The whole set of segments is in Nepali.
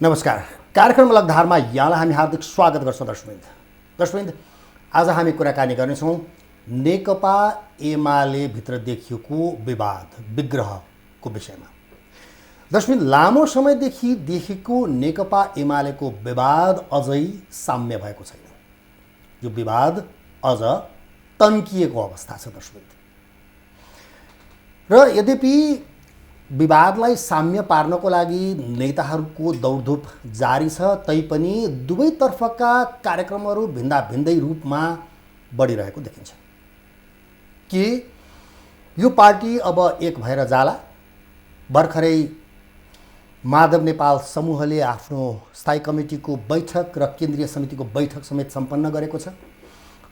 नमस्कार। कार्यक्रम मुलकधारमा यहाँलाई हामी हार्दिक स्वागत गर्छौँ। दर्शकवृन्द, आज हामी कुराकानी गर्नेछौँ नेकपा एमाले भित्र देखिएको विवाद विग्रहको विषयमा। दर्शकवृन्द, लामो समयदेखि देखेको नेकपा एमालेको विवाद अझै साम्य भएको छैन। यो विवाद अझ तन्किएको अवस्था छ दर्शकवृन्द। र यद्यपि विवादलाई साम्य पार्नको लागि नेताहरूको दौडधुप जारी छ, तैपनि दुवैतर्फका कार्यक्रमहरू भिन्दा भिन्दै रूपमा बढिरहेको देखिन्छ। कि यो पार्टी अब एक भएर जाला। भर्खरै माधव नेपाल समूहले आफ्नो स्थायी कमिटीको बैठक र केन्द्रीय समितिको बैठक समेत सम्पन्न गरेको छ।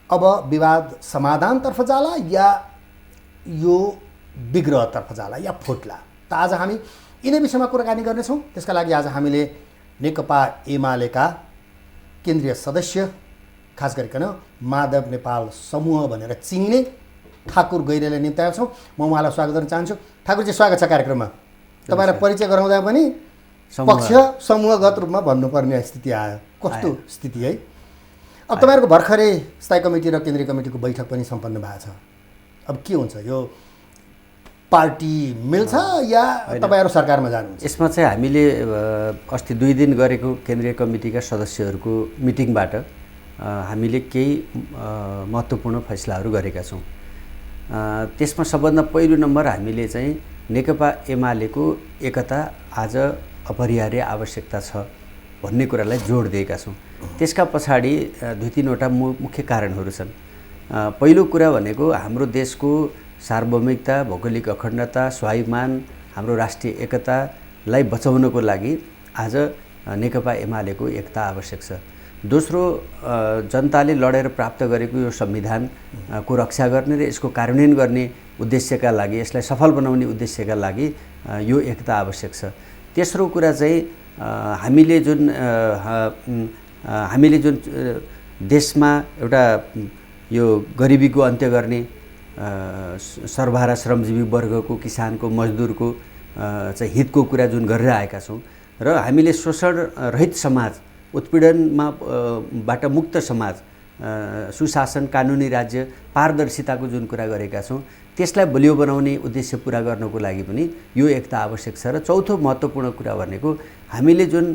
अब विवाद समाधानतर्फ जाला या यो विग्रहतर्फ जाला या फुट्ला, त आज हामी यिनै विषयमा कुराकानी गर्नेछौँ। त्यसका लागि आज हामीले नेकपा एमालेका केन्द्रीय सदस्य, खास गरिकन माधव नेपाल समूह भनेर चिनिने ठाकुर गैरेलाई निम्ताएका छौँ। म उहाँलाई स्वागत गर्न चाहन्छु। ठाकुरजी, स्वागत छ कार्यक्रममा। तपाईँलाई परिचय गराउँदा पनि पक्ष समूहगत रूपमा भन्नुपर्ने स्थिति आयो। कस्तो स्थिति है? अब तपाईँहरूको भर्खरै स्थायी कमिटी र केन्द्रीय कमिटीको बैठक पनि सम्पन्न भएको छ। अब के हुन्छ? यो पार्टी मिल्छ या तपाईँहरू सरकारमा जानुहुन्छ? यसमा चाहिँ हामीले अस्ति 2 दिन गरेको केन्द्रीय कमिटीका सदस्यहरूको मिटिङबाट हामीले केही महत्त्वपूर्ण फैसलाहरू गरेका छौँ। त्यसमा सबभन्दा पहिलो नम्बर हामीले चाहिँ नेकपा एमालेको एकता आज अपरिहार्य आवश्यकता छ भन्ने कुरालाई जोड दिएका छौँ। त्यसका पछाडि 2-3वटा मुख्य कारणहरू छन्। पहिलो कुरा भनेको हाम्रो देशको सार्वभौमिकता, भौगोलिक अखण्डता, स्वाभिमान, हाम्रो राष्ट्रिय एकतालाई बचाउनको लागि आज नेकपा एमालेको एकता आवश्यक छ। दोस्रो, जनताले लडेर प्राप्त गरेको यो संविधानको रक्षा गर्ने र यसको कार्यान्वयन गर्ने उद्देश्यका लागि, यसलाई सफल बनाउने उद्देश्यका लागि यो एकता आवश्यक छ। तेस्रो कुरा चाहिँ हामीले जुन देशमा एउटा यो गरिबीको अन्त्य गर्ने, सर्वहारा श्रमजीवी वर्गको, किसानको, मजदुरको चाहिँ हितको कुरा जुन गरेर आएका छौँ र हामीले शोषण रहित समाज, उत्पीडनबाट मुक्त समाज, सुशासन, कानुनी राज्य, पारदर्शिताको जुन कुरा गरेका छौँ त्यसलाई बलियो बनाउने उद्देश्य पुरा गर्नको लागि पनि यो एकता आवश्यक छ। र चौथो महत्त्वपूर्ण कुरा भनेको हामीले जुन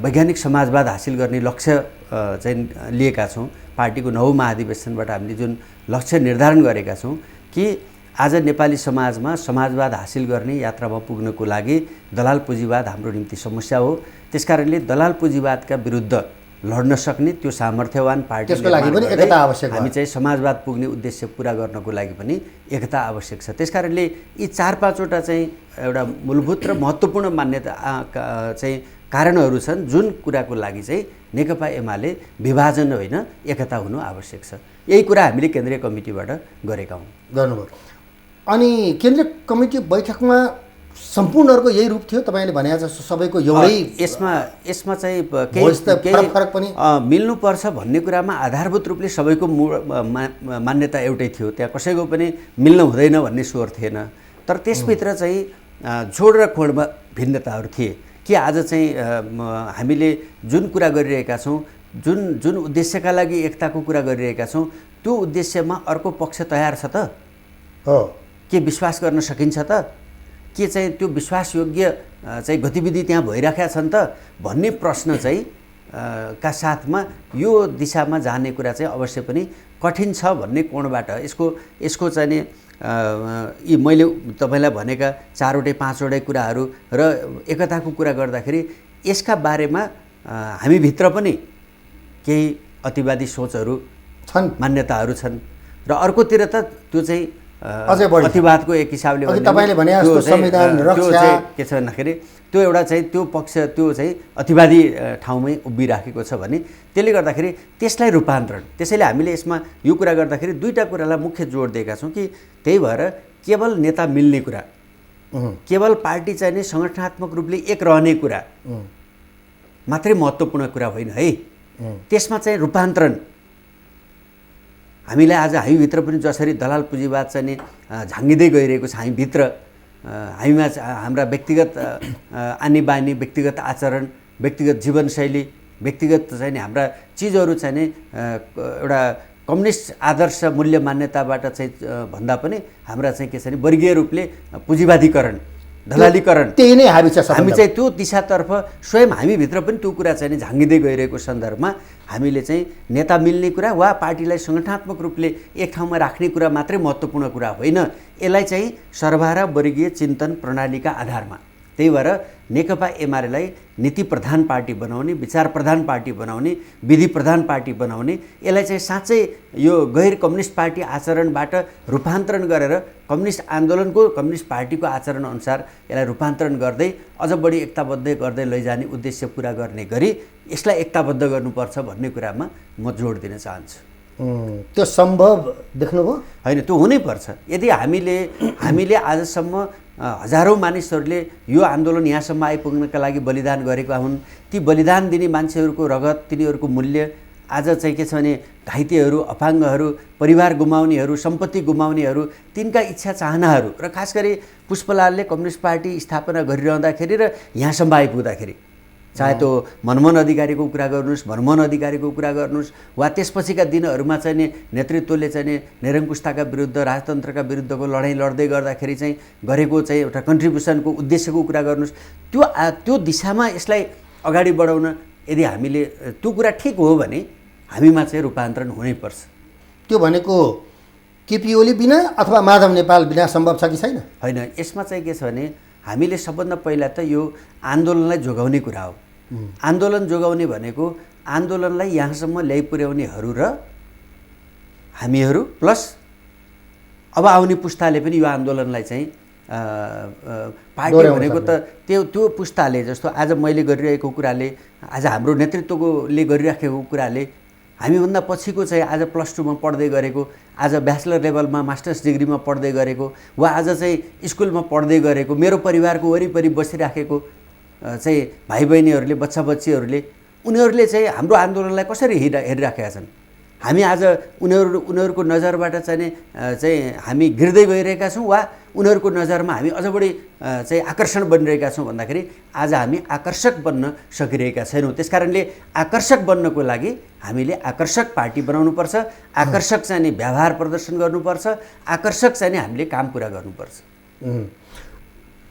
वैज्ञानिक समाजवाद हासिल गर्ने लक्ष्य चाहिँ लिएका छौँ, पार्टीको 9औं महाधिवेशनबाट हामीले जुन लक्ष्य निर्धारण गरेका छौँ कि आज नेपाली समाजमा समाजवाद हासिल गर्ने यात्रामा पुग्नको लागि दलाल पुँजीवाद हाम्रो निम्ति समस्या हो। त्यसकारणले दलाल पुँजीवादका विरुद्ध लड्न सक्ने त्यो सामर्थ्यवान पार्टी त्यसको लागि पनि एकता आवश्यक छ। हामी चाहिँ समाजवाद पुग्ने उद्देश्य पुरा गर्नको लागि पनि एकता आवश्यक छ। त्यसकारणले यी 4-5वटा चाहिँ एउटा मूलभूत र महत्त्वपूर्ण मान्यता चाहिँ कारणहरू छन् जुन कुराको लागि चाहिँ नेकपा एमाले विभाजन होइन एकता हुनु आवश्यक छ। यही कुरा हामीले केन्द्रीय कमिटीबाट गरेका हौँ। गर्नुभयो। अनि केन्द्रीय कमिटी बैठकमा सम्पूर्णहरूको यही रूप थियो तपाईँले भने जस्तो सबैको एउटै? यसमा चाहिँ केही फरक पनि मिल्नुपर्छ भन्ने कुरामा आधारभूत रूपले सबैको मान्यता एउटै थियो। त्यहाँ कसैको पनि मिल्न हुँदैन भन्ने स्वर थिएन। तर त्यसभित्र चाहिँ जोड र खोडमा भिन्नताहरू थिए कि आज चाहिँ हामीले जुन कुरा गरिरहेका छौँ, जुन उद्देश्यका लागि एकताको कुरा गरिरहेका छौँ, त्यो उद्देश्यमा अर्को पक्ष तयार छ त? हो। के विश्वास गर्न सकिन्छ त? के चाहिँ त्यो विश्वासयोग्य चाहिँ गतिविधि त्यहाँ भइराखेका छन् त भन्ने प्रश्न चाहिँ का साथमा यो दिशामा जाने कुरा चाहिँ अवश्य पनि कठिन छ भन्ने कोणबाट यसको चाहिँ नि यी मैले तपाईँलाई भनेका 4-5वटै कुराहरू र एकताको कुरा गर्दाखेरि यसका बारेमा हामीभित्र पनि केही अतिवादी सोचहरू छन्, मान्यताहरू छन् र अर्कोतिर त त्यो चाहिँ अझै बढी अतिवादको एक हिसाबले तपाईँले भने जस्तो संविधान रक्षा के छ भन्दाखेरि त्यो एउटा चाहिँ त्यो पक्ष त्यो चाहिँ अतिवादी ठाउँमै उभिराखेको छ भने त्यसले गर्दाखेरि त्यसलाई रूपान्तरण, त्यसैले हामीले यसमा यो कुरा गर्दाखेरि 2टा कुरालाई मुख्य जोड दिएका छौँ कि त्यही भएर केवल नेता मिल्ने कुरा, केवल पार्टी चाहिँ नि सङ्गठनात्मक रूपले एक रहने कुरा मात्रै महत्त्वपूर्ण कुरा होइन है। त्यसमा चाहिँ रूपान्तरण हामीलाई आज हामीभित्र पनि जसरी दलाल पुँजीवाद चाहिँ नि झाँगिँदै गइरहेको छ हामीभित्र हामीमा हाम्रा व्यक्तिगत आनी बानी, व्यक्तिगत आचरण, व्यक्तिगत जीवनशैली, व्यक्तिगत चाहिँ नि हाम्रा चिजहरू चाहिँ नि एउटा कम्युनिस्ट आदर्श मूल्य मान्यताबाट चाहिँ भन्दा पनि हाम्रा चाहिँ के छ भने वर्गीय रूपले पुँजीवादीकरण, दलालीकरण, त्यही नै हामी चाहिँ त्यो दिशातर्फ स्वयं हामीभित्र पनि त्यो कुरा चाहिँ नि झाँगिँदै गइरहेको सन्दर्भमा हामीले चाहिँ नेता मिल्ने कुरा वा पार्टीलाई सङ्गठनात्मक रूपले एक ठाउँमा राख्ने कुरा मात्रै महत्त्वपूर्ण कुरा होइन, यसलाई चाहिँ सर्वहारा वर्गीय चिन्तन प्रणालीका आधारमा। त्यही भएर नेकपा एमालेलाई नीति प्रधान पार्टी बनाउने, विचार प्रधान पार्टी बनाउने, विधि प्रधान पार्टी बनाउने, यसलाई चाहिँ साँच्चै यो गैर कम्युनिस्ट पार्टी आचरणबाट रूपान्तरण गरेर कम्युनिस्ट आन्दोलनको, कम्युनिस्ट पार्टीको आचरण अनुसार यसलाई रूपान्तरण गर्दै अझ बढी एकताबद्ध गर्दै लैजाने उद्देश्य पुरा गर्ने गरी यसलाई एकताबद्ध गर्नुपर्छ भन्ने कुरामा म जोड दिन चाहन्छु। त्यो सम्भव देख्नुभयो? होइन, त्यो हुनैपर्छ। यदि हामीले आजसम्म हजारौँ मानिसहरूले यो आन्दोलन यहाँसम्म आइपुग्नका लागि बलिदान गरेका हुन्। ती बलिदान दिने मान्छेहरूको रगत, तिनीहरूको मूल्य आज चाहिँ के छ भने घाइतेहरू, अपाङ्गहरू, परिवार गुमाउनेहरू, सम्पत्ति गुमाउनेहरू, तिनका इच्छा चाहनाहरू र खास गरी पुष्पलालले कम्युनिस्ट पार्टी स्थापना गरिरहँदाखेरि र यहाँसम्म आइपुग्दाखेरि, चाहे त्यो मनमोहन अधिकारीको कुरा गर्नुहोस्, मनमोहन अधिकारीको कुरा गर्नुहोस्, वा त्यसपछिका दिनहरूमा चाहिँ नि नेतृत्वले चाहिँ नि निरङ्कुशताका विरुद्ध, राजतन्त्रका विरुद्धको लडाइँ लड्दै गर्दाखेरि चाहिँ गरेको चाहिँ एउटा कन्ट्रिब्युसनको उद्देश्यको कुरा गर्नुहोस्, त्यो दिशामा यसलाई अगाडि बढाउन यदि हामीले त्यो कुरा ठिक हो भने हामीमा चाहिँ रूपान्तरण हुनैपर्छ। त्यो भनेको केपी ओली बिना अथवा माधव नेपाल बिना सम्भव छ कि छैन? होइन, यसमा चाहिँ के छ भने हामीले सबभन्दा पहिला त यो आन्दोलनलाई जोगाउने कुरा हो। आन्दोलन जोगाउने भनेको आन्दोलनलाई यहाँसम्म ल्याइपुर्याउनेहरू र हामीहरू प्लस अब आउने पुस्ताले पनि यो आन्दोलनलाई चाहिँ पार्टी भनेको त त्यो पुस्ताले, जस्तो आज मैले गरिरहेको कुराले, आज हाम्रो नेतृत्वले गरिराखेको कुराले, हामीभन्दा पछिको चाहिँ आज +2मा पढ्दै गरेको, आज ब्याचलर लेभलमा मास्टर्स डिग्रीमा पढ्दै गरेको, वा आज चाहिँ स्कुलमा पढ्दै गरेको, मेरो परिवारको वरिपरि बसिराखेको चाहिँ भाइ बहिनीहरूले, बच्चा बच्चीहरूले, उनीहरूले चाहिँ हाम्रो आन्दोलनलाई कसरी हेरिराखेका छन्। हामी आज उनीहरूको नजरबाट चाहिँ हामी गिर्दै गइरहेका छौँ वा उनीहरूको नजरमा हामी अझ बढी चाहिँ आकर्षण बनिरहेका छौँ भन्दाखेरि आज हामी आकर्षक बन्न सकिरहेका छैनौँ। त्यसकारणले आकर्षक बन्नको लागि हामीले आकर्षक पार्टी बनाउनुपर्छ, आकर्षक चाहिँ व्यवहार प्रदर्शन गर्नुपर्छ, आकर्षक चाहिँ हामीले काम पुरा गर्नुपर्छ।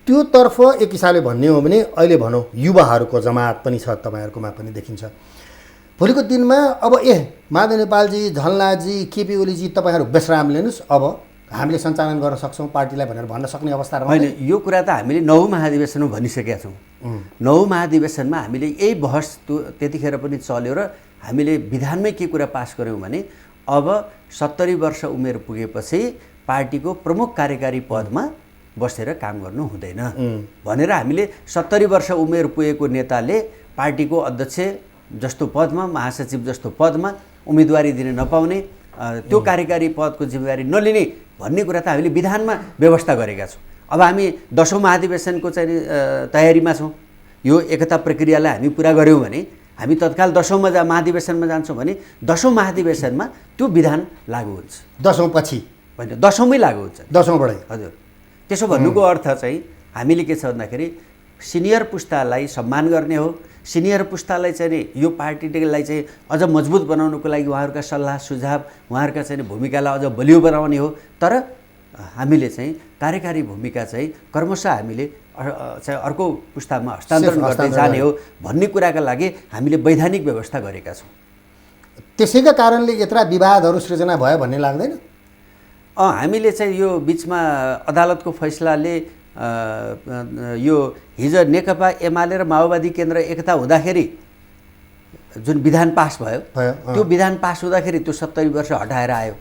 त्योतर्फ एक हिसाबले भन्ने हो भने अहिले भनौँ युवाहरूको जमात पनि छ, तपाईँहरूकोमा पनि देखिन्छ। भोलिको दिनमा अब माधव नेपालजी, झलनाथजी, केपी ओलीजी, तपाईँहरू विश्राम लिनुहोस्, अब हामीले सञ्चालन गर्न सक्छौँ पार्टीलाई भनेर भन्न सक्ने अवस्था होइन। यो कुरा त हामीले 9औं महाधिवेशनमा भनिसकेका छौँ। 9औं महाधिवेशनमा हामीले यही बहस त्यतिखेर पनि चल्यो र हामीले विधानमै के कुरा पास गऱ्यौँ भने अब 70 वर्ष उमेर पुगेपछि पार्टीको प्रमुख कार्यकारी पदमा बसेर काम गर्नु हुँदैन भनेर हामीले 70 वर्ष उमेर पुगेको नेताले पार्टीको अध्यक्ष जस्तो पदमा, महासचिव जस्तो पदमा उम्मेदवारी दिन नपाउने, त्यो कार्यकारी पदको जिम्मेवारी नलिने भन्ने कुरा त हामीले विधानमा व्यवस्था गरेका छौँ। अब हामी 10औं महाधिवेशनको चाहिँ तयारीमा छौँ। यो एकता प्रक्रियालाई हामी पुरा गऱ्यौँ भने हामी तत्काल 10औं महाधिवेशनमा जान्छौँ भने 10औं महाधिवेशनमा त्यो विधान लागू हुन्छ। 10औं पछि होइन, 10औंमै लागू हुन्छ। 10औंबाटै? हजुर। त्यसो भन्नुको अर्थ चाहिँ हामीले के छ भन्दाखेरि सिनियर पुस्तालाई सम्मान गर्ने हो। सिनियर पुस्तालाई चाहिँ यो पार्टीलाई चाहिँ अझ मजबुत बनाउनको लागि उहाँहरूका सल्लाह सुझाव, उहाँहरूका चाहिँ भूमिकालाई अझ बलियो बनाउने हो। तर हामीले चाहिँ कार्यकारी भूमिका चाहिँ क्रमशः हामीले चाहिँ अर्को पुस्तामा हस्तान्तरण गर्दै जाने हो भन्ने कुराका लागि हामीले वैधानिक व्यवस्था गरेका छौँ। त्यसैका कारणले यत्रा विवादहरू सृजना भयो भन्ने लाग्दैन? हामीले चाहिँ यो बिचमा अदालतको फैसलाले यो हिजो नेकपा एमाले र माओवादी केन्द्र एकता हुँदाखेरि जुन विधान पास भयो त्यो विधान पास हुँदाखेरि त्यो 70 वर्ष हटाएर आयो।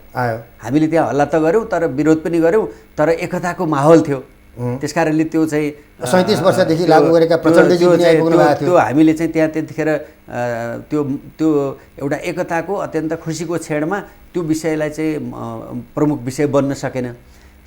हामीले त्यहाँ हल्ला त गऱ्यौँ तर विरोध पनि गऱ्यौँ, तर एकताको माहौल थियो। त्यसकारणले त्यो चाहिँ 37 वर्षदेखि लागू गरेका प्रचण्डजी पनि आइपुग्नु भएको थियो। त्यो हामीले चाहिँ त्यहाँ त्यतिखेर त्यो एउटा एकताको अत्यन्त खुसीको क्षणमा त्यो विषयलाई चाहिँ प्रमुख विषय बन्न सकेन।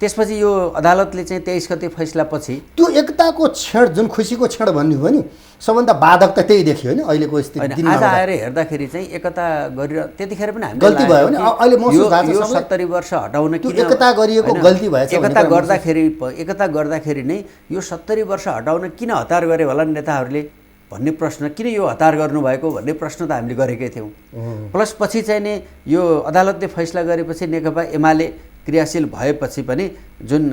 त्यसपछि यो अदालतले चाहिँ 23 गते फैसलापछि त्यो एकताको क्षण जुन खुसीको क्षण भन्नुभयो नि सबभन्दा बाधक त त्यही देखियो नि अहिलेको स्थिति आज आएर हेर्दाखेरि चाहिँ एकता गरेर त्यतिखेर पनि हामी गल्ती भयो नि अहिले महसुस भएको छ यो 70 वर्ष हटाउन किन एकता गरिएको गल्ती भएछ एकता गर्दाखेरि नै यो 70 वर्ष हटाउन किन हतार गरे होला नेताहरूले भन्ने प्रश्न, किन यो हतार गर्नुभएको भन्ने प्रश्न त हामीले गरेकै थियौँ। प्लस पछि चाहिँ नि यो अदालतले फैसला गरेपछि नेकपा एमाले क्रियाशील भएपछि पनि जुन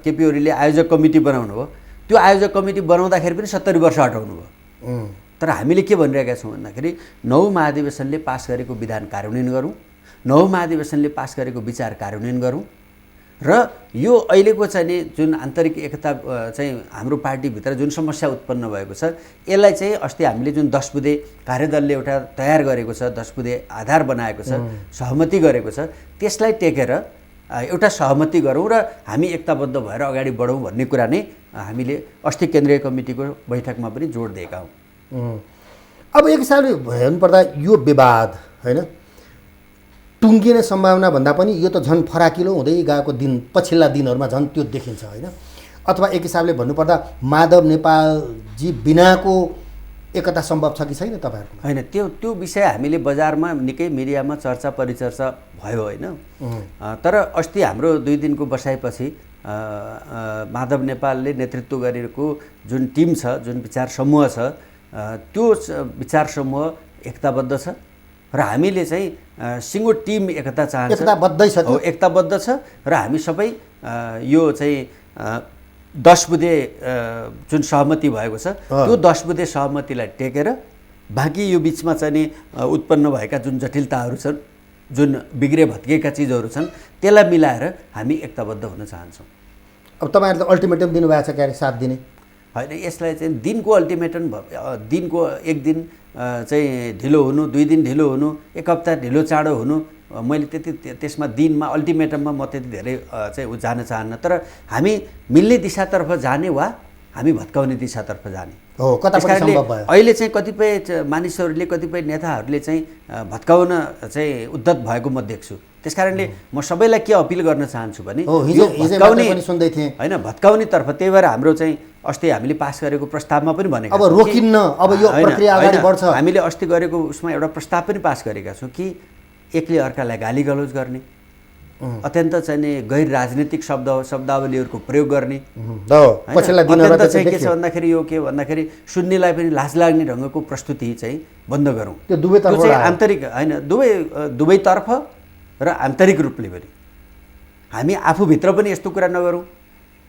केपी ओलीले आयोजक कमिटी बनाउनु भयो त्यो आयोजक कमिटी बनाउँदाखेरि पनि 70 वर्ष हटाउनु भयो। तर हामीले के भनिरहेका छौँ भन्दाखेरि 9 महाधिवेशनले पास गरेको विधान कार्यान्वयन गरौँ, 9 महाधिवेशनले पास गरेको विचार कार्यान्वयन गरौँ र यो अहिलेको चाहिँ नि जुन आन्तरिक एकता चाहिँ हाम्रो पार्टीभित्र जुन समस्या उत्पन्न भएको छ यसलाई चाहिँ अस्ति हामीले जुन 10 बुँदे कार्यदलले एउटा तयार गरेको छ, 10 बुँदे आधार बनाएको छ, सहमति गरेको छ, त्यसलाई टेकेर एउटा सहमति गरौँ र हामी एकताबद्ध भएर अगाडि बढौँ भन्ने कुरा नै हामीले अस्ति केन्द्रीय कमिटीको बैठकमा पनि जोड दिएका हौँ। अब एक हिसाबले हेर्नुपर्दा यो विवाद होइन टुङ्गिने सम्भावना भन्दा पनि यो त झन् फराकिलो हुँदै गएको दिन पछिल्ला दिनहरूमा झन् त्यो देखिन्छ होइन। अथवा एक हिसाबले भन्नुपर्दा माधव नेपालजी बिनाको एकता सम्भव छ कि छैन तपाईँहरूको? होइन, त्यो विषय हामीले बजारमा निकै मिडियामा चर्चा परिचर्चा भयो होइन। तर अस्ति हाम्रो 2 दिनको बसाइपछि माधव नेपालले नेतृत्व गरेको जुन टिम छ, जुन विचार समूह छ, त्यो विचार समूह एकताबद्ध छ र हामीले चाहिँ सिङ्गो टिम एकता चाहन्छ, एकताबद्ध छ र हामी सबै यो चाहिँ 10 बुँदे जुन सहमति भएको छ त्यो 10 बुँदे सहमतिलाई टेकेर बाँकी यो बिचमा चाहिँ नि उत्पन्न भएका जुन जटिलताहरू छन्, जुन बिग्रे भत्किएका चिजहरू छन् त्यसलाई मिलाएर हामी एकताबद्ध हुन चाहन्छौँ। अब तपाईँहरूले त अल्टिमेटम दिनुभएको छ क्यारे 7 दिने होइन, यसलाई चाहिँ दिनको अल्टिमेटम दिनको 1 दिन चाहिँ ढिलो हुनु, 2 दिन ढिलो हुनु, 1 हप्ता ढिलो चाँडो हुनु, मैले त्यसमा दिनमा अल्टिमेटममा म त्यति धेरै चाहिँ जान चाहन्न। तर हामी मिल्ने दिशातर्फ जाने वा हामी भत्काउने दिशातर्फ जाने हो। अहिले चाहिँ कतिपय मानिसहरूले, कतिपय नेताहरूले चाहिँ भत्काउन चाहिँ उद्धत भएको म देख्छु। त्यसकारणले म सबैलाई के अपिल गर्न चाहन्छु भने होइन भत्काउनेतर्फ, त्यही भएर हाम्रो चाहिँ अस्ति हामीले पास गरेको प्रस्तावमा पनि भनेको अब रोकिन्न, अब यो प्रक्रिया अगाडि बढ्छ। हामीले अस्ति गरेको उसमा एउटा प्रस्ताव पनि पास गरेका छौँ कि एकले अर्कालाई गाली गलौज गर्ने, अत्यन्त चाहिँ नि गैर राजनीतिक शब्दावलीहरूको प्रयोग गर्ने, अत्यन्त चाहिँ के छ भन्दाखेरि यो के भन्दाखेरि सुन्नेलाई पनि लाज लाग्ने ढङ्गको प्रस्तुति चाहिँ बन्द गरौँ। त्यो चाहिँ आन्तरिक होइन, दुवैतर्फ र आन्तरिक रूपले पनि हामी आफूभित्र पनि यस्तो कुरा नगरौँ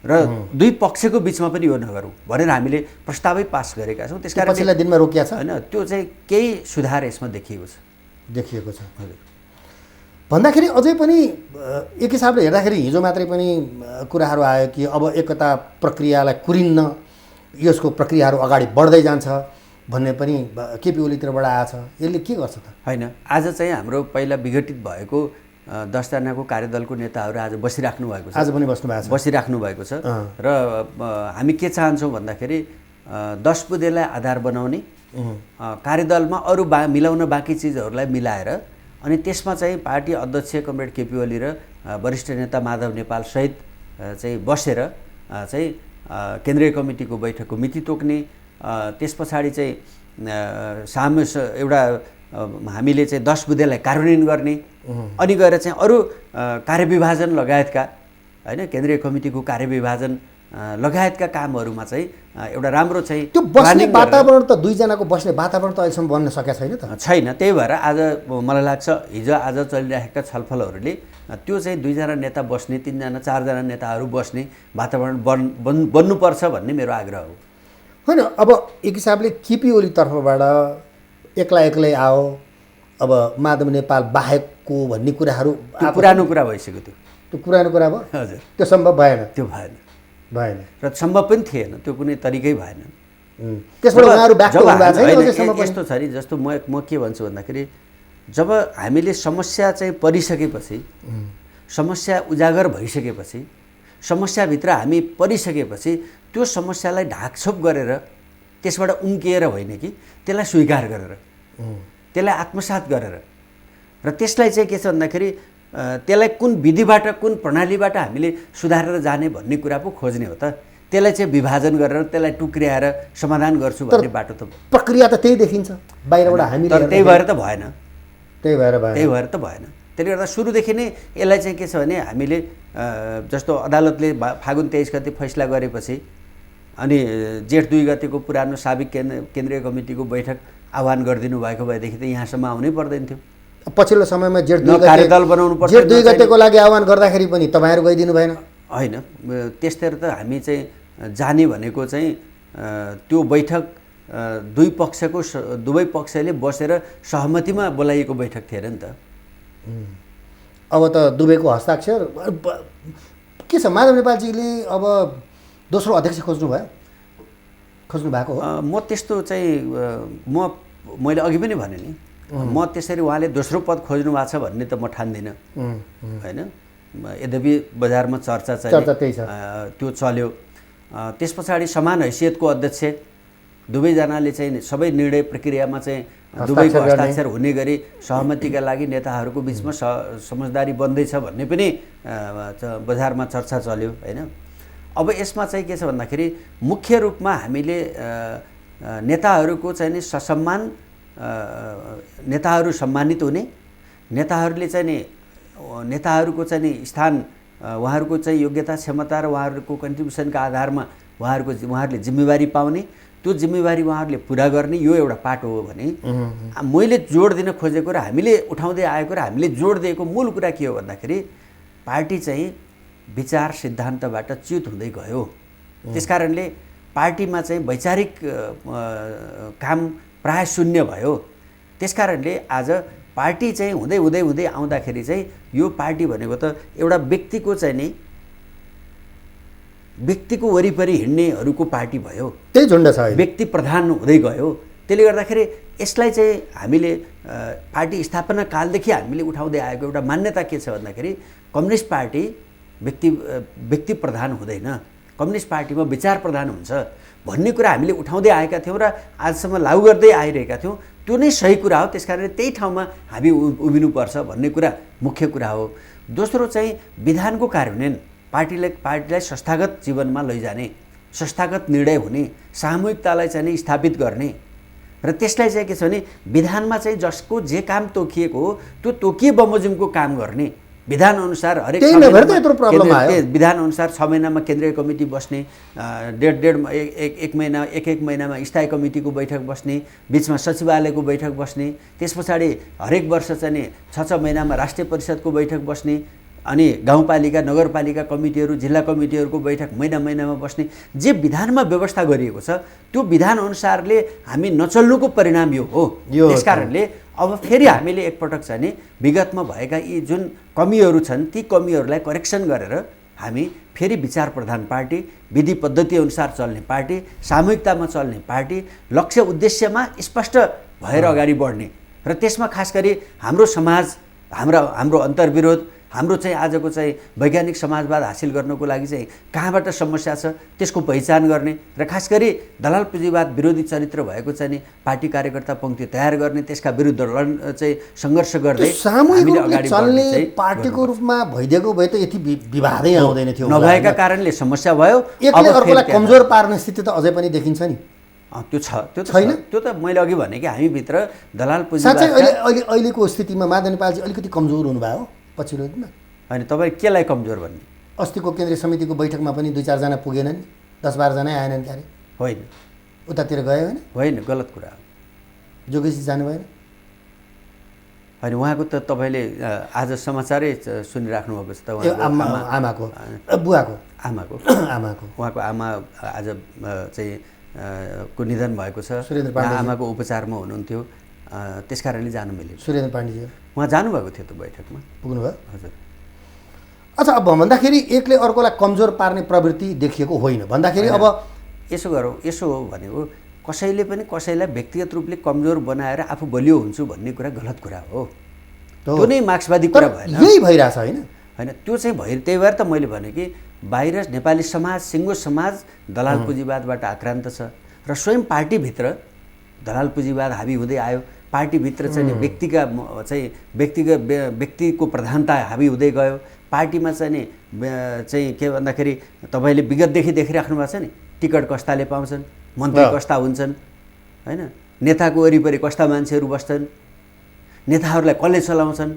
र दुई पक्षको बिचमा पनि यो नगरौँ भनेर हामीले प्रस्तावै पास गरेका छौँ। त्यसकारण पछिल्ला दिनमा रोकिया छ होइन, त्यो चाहिँ केही सुधार यसमा देखिएको छ। हजुर भन्दाखेरि अझै पनि एक हिसाबले हेर्दाखेरि हिजो मात्रै पनि कुराहरू आयो कि अब एकता प्रक्रियालाई कुरिन्न, यसको प्रक्रियाहरू अगाडि बढ्दै जान्छ भन्ने पनि केपी ओलीतिरबाट आएछ। यसले के गर्छ त? होइन, आज चाहिँ हाम्रो पहिला विघटित भएको 10 जनाको कार्यदलको नेताहरू आज बसिराख्नु भएको छ। आज पनि बसिराख्नु भएको छ र हामी के चाहन्छौँ भन्दाखेरि 10 बुँदेलाई आधार बनाउने, कार्यदलमा अरू मिलाउन बाँकी चिजहरूलाई मिलाएर अनि त्यसमा चाहिँ पार्टी अध्यक्ष कमरेड केपी ओली र वरिष्ठ नेता माधव नेपाल सहित चाहिँ बसेर चाहिँ केन्द्रीय कमिटीको बैठकको मिति तोक्ने, त्यस पछाडि चाहिँ एउटा हामीले चाहिँ 10 बुँदेलाई कार्यान्वयन गर्ने, अनि गएर चाहिँ अरू कार्यविभाजन लगायतका होइन केन्द्रीय कमिटीको कार्यविभाजन लगायतका कामहरूमा चाहिँ एउटा राम्रो चाहिँ त्यो बस्ने वातावरण त 2 जनाको बस्ने वातावरण त अहिलेसम्म बन्न सकेको छैन त? छैन। त्यही भएर आज मलाई लाग्छ हिजो आज चलिरहेका छलफलहरूले त्यो चाहिँ 2 जना नेता बस्ने, 3 जना 4 जना नेताहरू बस्ने वातावरण बन्नुपर्छ भन्ने मेरो आग्रह हो। होइन, अब एक हिसाबले केपी ओली तर्फबाट एक्लै आओ, अब माधव नेपाल बाहेकको भन्ने कुराहरू पुरानो कुरा भइसक्यो। त्यो पुरानो कुरा भयो। हजुर, त्यो सम्भव भएन। त्यो भएन र सम्भव पनि थिएन, त्यो कुनै तरिकै भएन। त्यसबाट उहाँहरू ब्याक हुनु भएको छैन। यस्तो छ नि, जस्तो म के भन्छु भन्दाखेरि जब हामीले समस्या चाहिँ परिसकेपछि, समस्या उजागर भइसकेपछि, समस्याभित्र हामी परिसकेपछि त्यो समस्यालाई ढाकछोप गरेर त्यसबाट उम्किएर होइन कि त्यसलाई स्वीकार गरेर त्यसलाई आत्मसात गरेर र त्यसलाई चाहिँ के छ भन्दाखेरि त्यसलाई कुन विधिबाट कुन प्रणालीबाट हामीले सुधारेर जाने भन्ने कुरा पो खोज्ने हो त। त्यसलाई चाहिँ विभाजन गरेर त्यसलाई टुक्र्याएर समाधान गर्छु भन्ने बाटो त प्रक्रिया त त्यही देखिन्छ बाहिरबाट हामीले। तर त्यही भएर त भएन, त्यही भएर त भएन। त्यसले गर्दा सुरुदेखि नै यसलाई चाहिँ के छ भने हामीले जस्तो अदालतले फागुन 23 गते फैसला गरेपछि अनि जेठ 2 गतेको पुरानो साबिक केन्द्रीय कमिटीको बैठक आह्वान गरिदिनु भएको भएदेखि त यहाँसम्म आउनै पर्दैन थियो। पछिल्लो समयमा जेठ 2 गते कार्यदल बनाउनु पर्छ। जेठ 2 गतेको लागि आह्वान गर्दाखेरि पनि तपाईहरु गइदिनु भएन? होइन, त्यस्तै त हामी चाहिँ जाने भनेको चाहिँ त्यो बैठक दुवै पक्षले बसेर सहमतिमा बोलाइएको बैठक थिएन नि त। अब त दुबैको हस्ताक्षर के छ? माधव नेपालजीले अब दोस्रो अध्यक्ष खोज्नु भएको हो? म त्यस्तो चाहिँ मैले अघि पनि भने नि, म त्यसरी उहाँले दोस्रो पद खोज्नु भएको छ भन्ने त म ठान्दिनँ होइन। यद्यपि बजारमा चर्चा चाहिँ त्यो चल्यो। त्यस पछाडि समान हैसियतको अध्यक्ष दुवैजनाले चाहिँ सबै निर्णय प्रक्रियामा चाहिँ दुवैको हस्ताक्षर हुने गरी सहमतिका लागि नेताहरूको बिचमा समझदारी बन्दैछ भन्ने पनि बजारमा चर्चा चल्यो होइन। अब यसमा चाहिँ के छ भन्दाखेरि मुख्य रूपमा हामीले नेताहरूको चाहिँ नि ससम्मान, नेताहरू सम्मानित हुने, नेताहरूले चाहिँ नि नेताहरूको चाहिँ नि स्थान, उहाँहरूको चाहिँ योग्यता क्षमता र उहाँहरूको कन्ट्रिब्युसनका आधारमा उहाँहरूले जिम्मेवारी पाउने, त्यो जिम्मेवारी उहाँहरूले पुरा गर्ने, यो एउटा पाटो हो भने मैले जोड दिन खोजेको र हामीले उठाउँदै आएको र हामीले जोड दिएको मूल कुरा के हो भन्दाखेरि पार्टी चाहिँ विचार सिद्धान्तबाट च्युत हुँदै गयो। त्यसकारणले पार्टीमा चाहिँ वैचारिक काम प्राय शून्य भयो। त्यसकारणले आज पार्टी चाहिँ हुँदै हुँदै हुँदै आउँदाखेरि चाहिँ यो पार्टी भनेको त एउटा व्यक्तिको चाहिँ नि व्यक्तिको वरिपरि हिँड्नेहरूको पार्टी भयो। त्यही झुन्ड छ, व्यक्ति प्रधान हुँदै गयो। त्यसले गर्दाखेरि यसलाई चाहिँ हामीले पार्टी स्थापना कालदेखि हामीले उठाउँदै आएको एउटा मान्यता के छ भन्दाखेरि कम्युनिस्ट पार्टी व्यक्ति प्रधान हुँदैन, कम्युनिस्ट पार्टीमा विचार प्रधान हुन्छ भन्ने कुरा हामीले उठाउँदै आएका थियौँ र आजसम्म लागू गर्दै आइरहेका थियौँ। त्यो नै सही कुरा हो। त्यसकारणले त्यही ठाउँमा हामी उभिनुपर्छ भन्ने कुरा मुख्य कुरा हो। दोस्रो चाहिँ विधानको कार्यान्वयन, पार्टीलाई संस्थागत जीवनमा लैजाने, संस्थागत निर्णय हुने, सामूहिकतालाई चाहिँ नि स्थापित गर्ने र त्यसलाई चाहिँ के छ भने विधानमा चाहिँ जसको जे काम तोकिएको हो त्यो तोकिए बमोजिमको काम गर्ने, विधान अनुसार हरेक विधान अनुसार 6 महिनामा केन्द्रीय कमिटी बस्ने, एक महिनामा स्थायी कमिटीको बैठक बस्ने, बिचमा सचिवालयको बैठक बस्ने, त्यस पछाडि हरेक वर्ष चाहिँ नि 6 महिनामा राष्ट्रिय परिषदको बैठक बस्ने, अनि गाउँपालिका नगरपालिका कमिटीहरू जिल्ला कमिटीहरूको बैठक महिनामा बस्ने, जे विधानमा व्यवस्था गरिएको छ त्यो विधान अनुसारले हामी नचल्नुको परिणाम यो हो। त्यसकारणले अब फेरि हामीले एकपटक चाहिँ नि विगतमा भएका यी जुन कमीहरू छन् ती कमीहरूलाई करेक्सन गरेर हामी फेरि विचार प्रधान पार्टी, विधि पद्धति अनुसार चल्ने पार्टी, सामूहिकतामा चल्ने पार्टी, लक्ष्य उद्देश्यमा स्पष्ट भएर अगाडि बढ्ने र त्यसमा खास गरी हाम्रो समाज, हाम्रो अन्तर्विरोध, हाम्रो चाहिँ आजको चाहिँ वैज्ञानिक समाजवाद हासिल गर्नको लागि चाहिँ कहाँबाट समस्या छ त्यसको पहिचान गर्ने र खास गरी दलाल पुँजीवाद विरोधी चरित्र भएको चाहिँ नि पार्टी कार्यकर्ता पङ्क्ति तयार गर्ने, त्यसका विरुद्ध चाहिँ सङ्घर्ष गर्दै सामूहिक रूपले चल्ने पार्टीको रूपमा भइदिएको भए त यति विवादै आउँदैन थियो। नभएका कारणले समस्या भयो। एकले अर्कोलाई कमजोर पार्ने स्थिति त अझै पनि देखिन्छ नि। त्यो छ, त्यो छैन। त्यो त मैले अघि भने कि हामीभित्र दलाल पुँजीवाद साँच्चै अहिलेको स्थितिमा माधव नेपालजी अलिकति कमजोर हुनुभयो पछिल्लो दिनमा। होइन, तपाईँ केलाई कमजोर भन्ने? अस्तिको केन्द्रीय समितिको बैठकमा पनि 2-4 जना पुगेनन्, 10-12 जना आएनन् क्यारे? होइन, उतातिर गयो होइन? होइन, गलत कुरा हो। जोगेशी जानु भएन? होइन, उहाँको त तपाईँले आज समाचारै सुनिराख्नु भएको छ त। आमाको बुवाको आमाको उहाँको आमा आज चाहिँ को निधन भएको छ। आमाको उपचारमा हुनुहुन्थ्यो, त्यसकारणले जानु मिल्यो। सुरेन्द्र पाण्डेजी उहाँ जानुभएको थियो त बैठकमा, पुग्नुभयो? हजुर। अच्छा, अब भन्दाखेरि एकले अर्कोलाई कमजोर पार्ने प्रवृत्ति देखिएको होइन भन्दाखेरि अब यसो गरौँ, यसो हो भनेको कसैले पनि कसैलाई व्यक्तिगत रूपले कमजोर बनाएर आफू बलियो हुन्छु भन्ने कुरा गलत कुरा हो। त्यो नै मार्क्सवादी कुरा भएन? यही भइरहेछ होइन? होइन, त्यो चाहिँ त्यही भएर त मैले भने कि बाहिर नेपाली समाज, सिङ्गो समाज दलाल पुँजीवादबाट आक्रान्त छ र स्वयं पार्टीभित्र दलाल पुँजीवाद हाबी हुँदै आयो। पार्टीभित्र चाहिँ व्यक्तिको प्रधानता हावी हुँदै गयो। पार्टीमा चाहिँ के भन्दाखेरि तपाईँले विगतदेखि देखिराख्नु भएको छ नि, टिकट कस्ताले पाउँछन्, मन्त्री कस्ता हुन्छन् होइन, नेताको वरिपरि कस्ता मान्छेहरू बस्छन्, नेताहरूलाई कसले चलाउँछन्,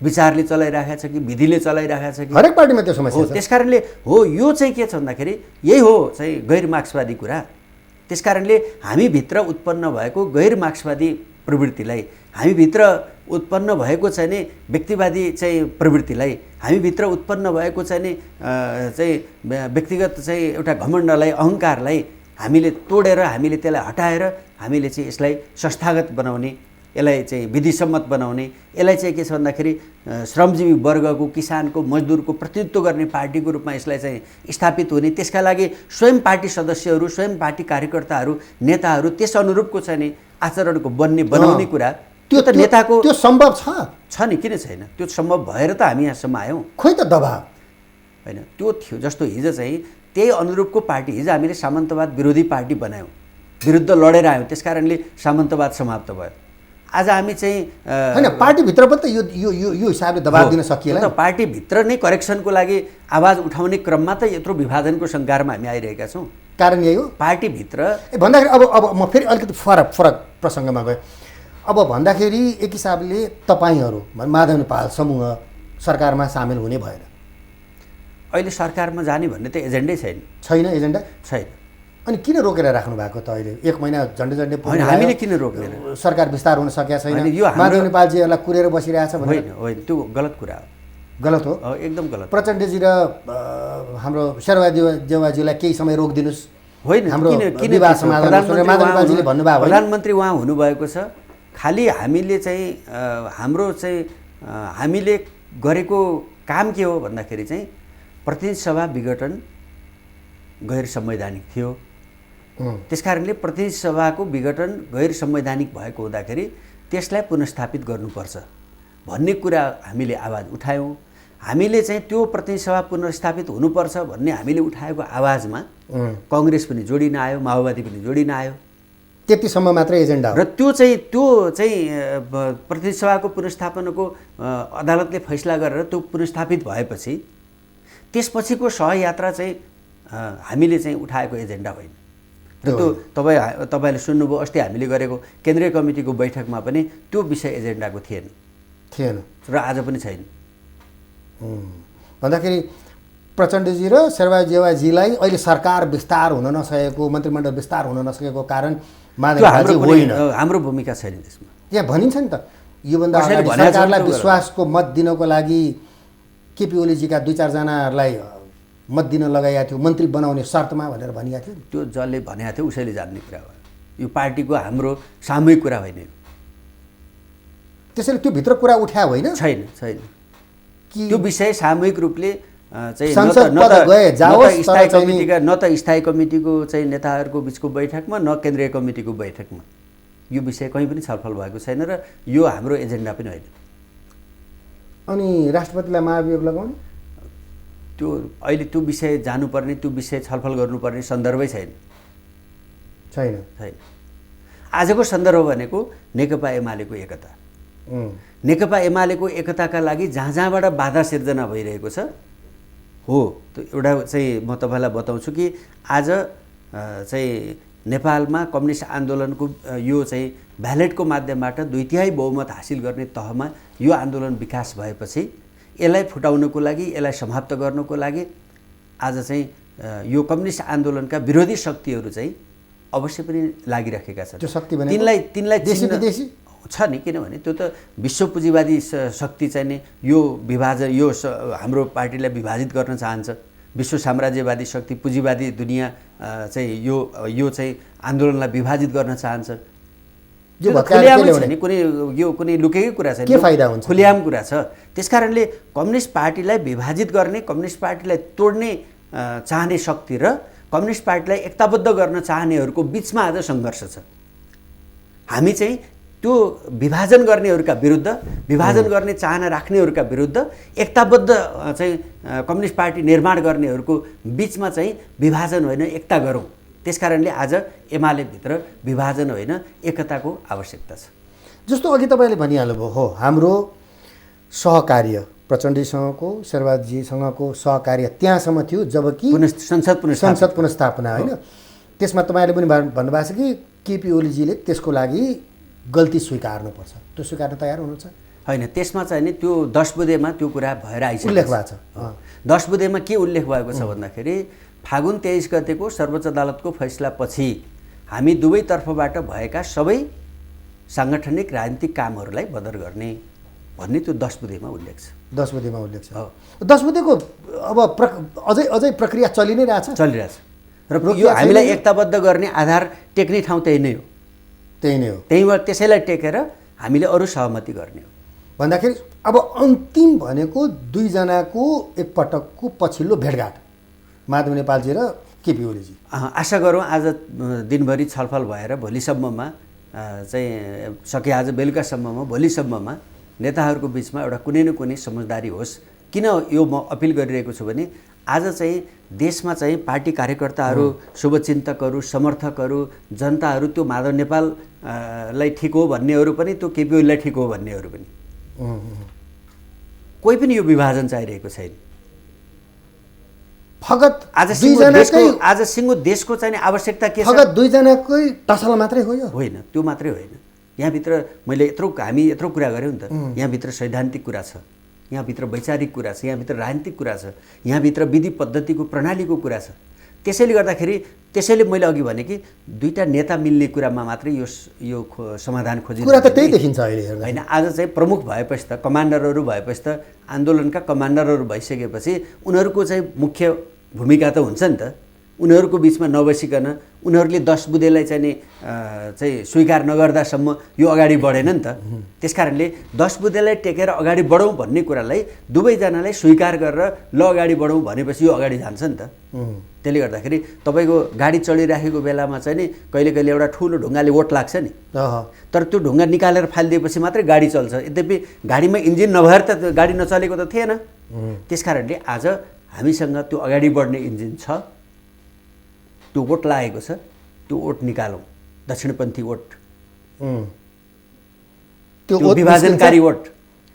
विचारले चलाइराखेको छ कि विधिले चलाइराखेको छ कि, हरेक पार्टीमा त्यो समस्या हो। त्यसकारणले हो यो चाहिँ के छ भन्दाखेरि यही हो चाहिँ गैर मार्क्सवादी कुरा। त्यसकारणले हामीभित्र उत्पन्न भएको गैर मार्क्सवादी प्रवृत्तिलाई, हामीभित्र उत्पन्न भएको चाहिँ नि व्यक्तिवादी चाहिँ प्रवृत्तिलाई, हामीभित्र उत्पन्न भएको चाहिँ नि व्यक्तिगत चाहिँ एउटा घमण्डलाई, अहङ्कारलाई हामीले तोडेर, हामीले त्यसलाई हटाएर हामीले चाहिँ यसलाई संस्थागत बनाउने, यसलाई चाहिँ विधिसम्मत बनाउने, यसलाई चाहिँ के छ भन्दाखेरि श्रमजीवी वर्गको, किसानको, मजदुरको प्रतिनिधित्व गर्ने पार्टीको रूपमा यसलाई चाहिँ स्थापित हुने, त्यसका लागि स्वयं पार्टी सदस्यहरू, स्वयं पार्टी कार्यकर्ताहरू, नेताहरू त्यस अनुरूपको चाहिँ नि आचरणको बनाउने कुरा त्यो त नेताको त्यो सम्भव छ नि, किन छैन? त्यो सम्भव भएर त हामी यहाँसम्म आयौँ। खोइ त दबाब होइन त्यो थियो। जस्तो हिजो चाहिँ त्यही अनुरूपको पार्टी, हिजो हामीले सामन्तवाद विरोधी पार्टी बनायौँ, विरुद्ध लडेर आयौँ, त्यसकारणले सामन्तवाद समाप्त भयो। आज हामी चाहिँ होइन, पार्टीभित्र पनि त यो हिसाबले दबाब दिन सकिएला। पार्टीभित्र नै करेक्सनको लागि आवाज उठाउने क्रममा त यत्रो विभाजनको सङ्घारमा हामी आइरहेका छौँ। कारण यही हो पार्टीभित्र भन्दाखेरि अब म फेरि अलिकति फरक प्रसङ्गमा गएँ। अब भन्दाखेरि एक हिसाबले तपाईँहरू माधव नेपाल समूह सरकारमा सामेल हुने भएन। अहिले सरकारमा जाने भन्ने त एजेन्डै छैन एजेन्डा छैन। अनि किन रोकेर राख्नु भएको त? अहिले 1 महिना झन्डै होइन, हामीले किन रोकेर? सरकार विस्तार हुन सकेको छैन, यो माधव नेपालजीहरूलाई कुरेर बसिरहेछ भने होइन, त्यो गलत कुरा हो। गलत हो, एकदम गलत। प्रचण्डजी र हाम्रो शेरबहादुर केही समय रोकिदिनुहोस्। होइन, हाम्रो विवाद समाधान माधव नेपालजीले भन्नुभयो प्रधानमन्त्री उहाँ हुनुभएको छ। खालि हामीले चाहिँ हामीले गरेको काम के हो भन्दाखेरि चाहिँ प्रतिनिधि सभा विघटन गैर संवैधानिक थियो। त्यसकारणले प्रतिनिधि सभाको विघटन गैर संवैधानिक भएको हुँदाखेरि त्यसलाई पुनर्स्थापित गर्नुपर्छ भन्ने कुरा हामीले आवाज उठायौँ। हामीले चाहिँ त्यो प्रतिनिधि सभा पुनर्स्थापित हुनुपर्छ भन्ने हामीले उठाएको आवाजमा काङ्ग्रेस पनि जोडिन आयो, माओवादी पनि जोडिन आयो। त्यतिसम्म मात्र एजेन्डा हो र त्यो चाहिँ प्रतिनिधि सभाको पुनर्स्थापनको अदालतले फैसला गरेर त्यो पुनर्स्थापित भएपछि त्यसपछिको सहयात्रा चाहिँ हामीले चाहिँ उठाएको एजेन्डा होइन। र त्यो तपाईँले सुन्नुभयो अस्ति हामीले गरेको केन्द्रीय कमिटीको बैठकमा पनि त्यो विषय एजेन्डाको थिएन र आज पनि छैन। भन्दाखेरि प्रचण्डजी र शेरबहादुरजीलाई अहिले सरकार विस्तार हुन नसकेको, मन्त्रीमण्डल विस्तार हुन नसकेको कारण हाम्रो भूमिका छैन त्यसमा। यहाँ भनिन्छ नि त योभन्दा अगाडि सरकारलाई विश्वासको मत दिनको लागि केपी ओलीजीका 2-4 जनाहरूलाई मत दिन लगाइएको थियो मन्त्री बनाउने शर्तमा भनेर भनिएको थियो। त्यो जसले भनेको थियो उसैले जान्ने कुरा हो। यो पार्टीको हाम्रो सामूहिक कुरा होइन। त्यसैले त्यो भित्र कुरा उठाए होइन? छैन कि त्यो विषय सामूहिक रूपले चाहिँ न त स्थायी कमिटीको चाहिँ नेताहरूको बिचको बैठकमा, न केन्द्रीय कमिटीको बैठकमा यो विषय कहीँ पनि छलफल भएको छैन र यो हाम्रो एजेन्डा पनि होइन। अनि राष्ट्रपतिलाई महाभियोग लगाउने त्यो अहिले त्यो विषय जानुपर्ने, त्यो विषय छलफल गर्नुपर्ने सन्दर्भै छैन। आजको सन्दर्भ भनेको नेकपा एमालेको एकता। नेकपा एमालेको एकताका लागि जहाँबाट बाधा सिर्जना भइरहेको छ हो, त्यो एउटा चाहिँ म तपाईँलाई बताउँछु कि आज चाहिँ नेपालमा कम्युनिस्ट आन्दोलनको यो चाहिँ भ्यालेटको माध्यमबाट 2/3 बहुमत हासिल गर्ने तहमा यो आन्दोलन विकास भएपछि यसलाई फुटाउनको लागि, यसलाई समाप्त गर्नको लागि आज चाहिँ यो कम्युनिस्ट आन्दोलनका विरोधी शक्तिहरू चाहिँ अवश्य पनि लागिरहेका छन्। त्यो शक्ति भने तिनलाई देशी विदेशी छ नि, किनभने त्यो त विश्व पुँजीवादी शक्ति चाहिँ नि यो विभाजन, यो हाम्रो पार्टीलाई विभाजित गर्न चाहन्छ। विश्व साम्राज्यवादी शक्ति, पुँजीवादी दुनियाँ चाहिँ यो चाहिँ आन्दोलनलाई विभाजित गर्न चाहन्छ। कुनै लुकेकै कुरा छैन, के फाइदा हुन्छ? खुल्याम कुरा छ। त्यसकारणले कम्युनिस्ट पार्टीलाई विभाजित गर्ने, कम्युनिस्ट पार्टीलाई तोड्ने चाहने शक्ति र कम्युनिस्ट पार्टीलाई एकताबद्ध गर्न चाहनेहरूको बिचमा आज सङ्घर्ष छ। हामी चाहिँ त्यो विभाजन गर्नेहरूका विरुद्ध, विभाजन गर्ने चाहना राख्नेहरूका विरुद्ध एकताबद्ध चाहिँ कम्युनिस्ट पार्टी निर्माण गर्नेहरूको बिचमा चाहिँ विभाजन होइन, एकता गरौँ। त्यसकारणले आज एमालेभित्र विभाजन होइन, एकताको आवश्यकता छ। जस्तो अघि तपाईँले भनिहाल्नुभयो हो हाम्रो सहकार्य प्रचण्डीसँगको शेरबहादुरजीसँगको सहकार्य त्यहाँसम्म थियो जबकि संसद पुनर्स्थापना होइन त्यसमा तपाईँले पनि भन्नुभएको छ कि केपी ओलीजीले त्यसको लागि गल्ती स्वीकार्नुपर्छ त्यो स्वीकार्न तयार हुनुहुन्छ होइन त्यसमा चाहिँ नि त्यो 10 बुँदेमा त्यो कुरा भएर आइसक्यो उल्लेख भएको छ 10 बुँदेमा के उल्लेख भएको छ भन्दाखेरि फागुन 23 गतेको सर्वोच्च अदालतको फैसलापछि हामी दुवै तर्फबाट भएका सबै साङ्गठनिक राजनीतिक कामहरूलाई बदर गर्ने भन्ने त्यो 10 बुँदेमा उल्लेख छ 10 बुँदेमा उल्लेख छ 10 बुँदेको अब अझै प्रक्रिया चलि नै रहेछ र यो हामीलाई एकताबद्ध गर्ने आधार टेक्ने ठाउँ त्यही नै हो त्यहीबाट त्यसैलाई टेकेर हामीले अरू सहमति गर्ने हो भन्दाखेरि अब अन्तिम भनेको दुईजनाको एकपटकको पछिल्लो भेटघाट माधव नेपालजी र केपी ओलीजी आशा गरौँ आज दिनभरि छलफल भएर भोलिसम्ममा चाहिँ सके आज बेलुकासम्ममा भोलिसम्ममा नेताहरूको बिचमा एउटा कुनै न कुनै समझदारी होस् किन यो म अपिल गरिरहेको छु भने आज चाहिँ देशमा चाहिँ पार्टी कार्यकर्ताहरू शुभचिन्तकहरू समर्थकहरू जनताहरू त्यो माधव नेपाललाई ठिक हो भन्नेहरू पनि त्यो केपी ओलीलाई ठिक हो भन्नेहरू पनि कोही पनि यो विभाजन चाहिरहेको छैन फगत आज सिङ्गो देशको चाहिँ आवश्यकता के छ फगत दुईजनाकै टसल मात्रै हो यो होइन त्यो मात्रै होइन यहाँभित्र हामी यत्रो कुरा गऱ्यौँ नि त यहाँभित्र सैद्धान्तिक कुरा छ यहाँभित्र वैचारिक कुरा छ यहाँभित्र राजनीतिक कुरा छ यहाँभित्र विधि पद्धतिको प्रणालीको कुरा छ त्यसैले मैले अघि भने कि दुईटा नेता मिल्ने कुरामा मात्रै यो समाधान खोजिन्छ कुरा त त्यही देखिन्छ अहिले होइन आज चाहिँ प्रमुख भएपछि त कमान्डरहरू भएपछि त आन्दोलनका कमान्डरहरू भइसकेपछि उनीहरूको चाहिँ मुख्य भूमिका त हुन्छ नि त उनीहरूको बिचमा नबसिकन उनीहरूले 10 बुँदेलाई चाहिँ स्वीकार नगर्दासम्म यो अगाडि बढेन नि त त्यसकारणले 10 बुँदेलाई टेकेर अगाडि बढौँ भन्ने कुरालाई दुवैजनालाई स्वीकार गरेर ल अगाडि बढौँ भनेपछि यो अगाडि जान्छ नि त त्यसले गर्दाखेरि तपाईँको गाडी चलिराखेको बेलामा चाहिँ नि कहिले कहिले एउटा ठुलो ढुङ्गाले ओट लाग्छ नि तर त्यो ढुङ्गा निकालेर फालिदिएपछि मात्रै गाडी चल्छ यद्यपि गाडीमा इन्जिन नभएर त गाडी नचलेको त थिएन त्यसकारणले आज हामीसँग त्यो अगाडि बढ्ने इन्जिन छ त्यो ओट लागेको छ त्यो ओट निकालौँ दक्षिणपन्थी ओट त्यो विभाजनकारी ओट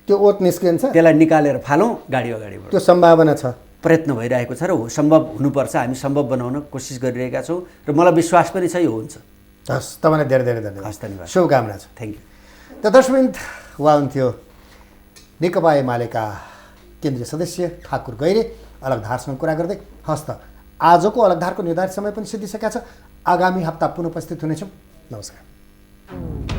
त्यो ओट निस्किन्छ त्यसलाई निकालेर फालौँ गाडी अगाडि बढ्छ त्यो सम्भावना छ प्रयत्न भइरहेको छ र सम्भव हुनुपर्छ हामी सम्भव बनाउन कोसिस गरिरहेका छौँ र मलाई विश्वास पनि छ यो हुन्छ हस् तपाईँलाई धेरै धेरै धन्यवाद धन्यवाद शुभकामना छ थ्याङ्क यू त दर्शकवृन्द उहाँ हुन्थ्यो नेकपा एमालेका केन्द्रीय सदस्य ठाकुर गैरे अलगधारसँग कुरा गर्दै हस्त आजको अलगधारको निर्धारित समय पनि सिद्धिसकेका छ आगामी हप्ता पुनः उपस्थित हुनेछौँ नमस्कार